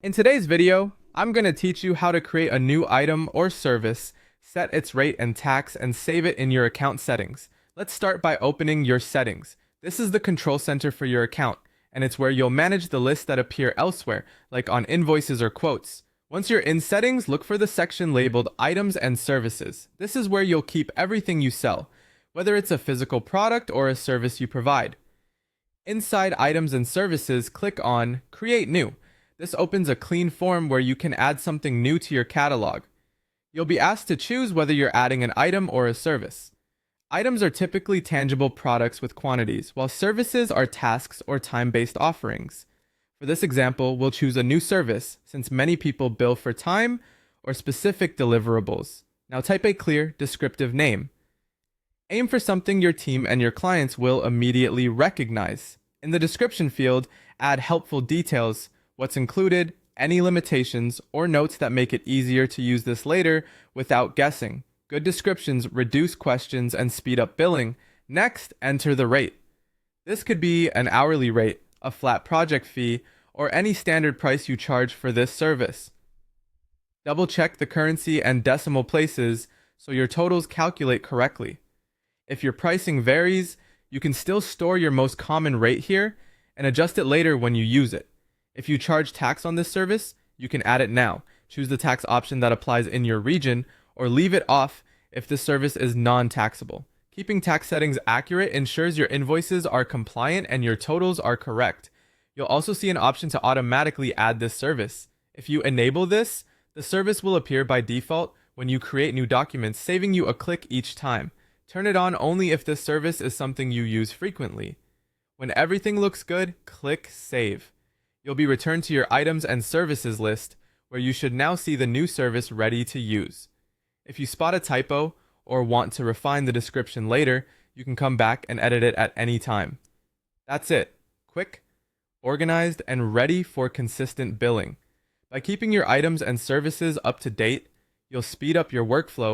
In today's video, I'm going to teach you how to create a new item or service, set its rate and tax, and save it in your account settings. Let's start by opening your settings. This is the control center for your account, and it's where you'll manage the lists that appear elsewhere, like on invoices or quotes. Once you're in settings, look for the section labeled items and services. This is where you'll keep everything you sell, whether it's a physical product or a service you provide. Inside items and services, click on create new. This opens a clean form where you can add something new to your catalog. You'll be asked to choose whether you're adding an item or a service. Items are typically tangible products with quantities, while services are tasks or time-based offerings. For this example, we'll choose a new service, since many people bill for time or specific deliverables. Now type a clear, descriptive name. Aim for something your team and your clients will immediately recognize. In the description field, add helpful details, what's included, any limitations, or notes that make it easier to use this later without guessing. Good descriptions reduce questions and speed up billing. Next, enter the rate. This could be an hourly rate, a flat project fee, or any standard price you charge for this service. Double check the currency and decimal places so your totals calculate correctly. If your pricing varies, you can still store your most common rate here and adjust it later when you use it. If you charge tax on this service, you can add it now. Choose the tax option that applies in your region, or leave it off if this service is non-taxable. Keeping tax settings accurate ensures your invoices are compliant and your totals are correct. You'll also see an option to automatically add this service. If you enable this, the service will appear by default when you create new documents, saving you a click each time. Turn it on only if this service is something you use frequently. When everything looks good, click Save. You'll be returned to your items and services list, where you should now see the new service ready to use. If you spot a typo or want to refine the description later, you can come back and edit it at any time. That's it. Quick, organized, and ready for consistent billing. By keeping your items and services up to date, you'll speed up your workflow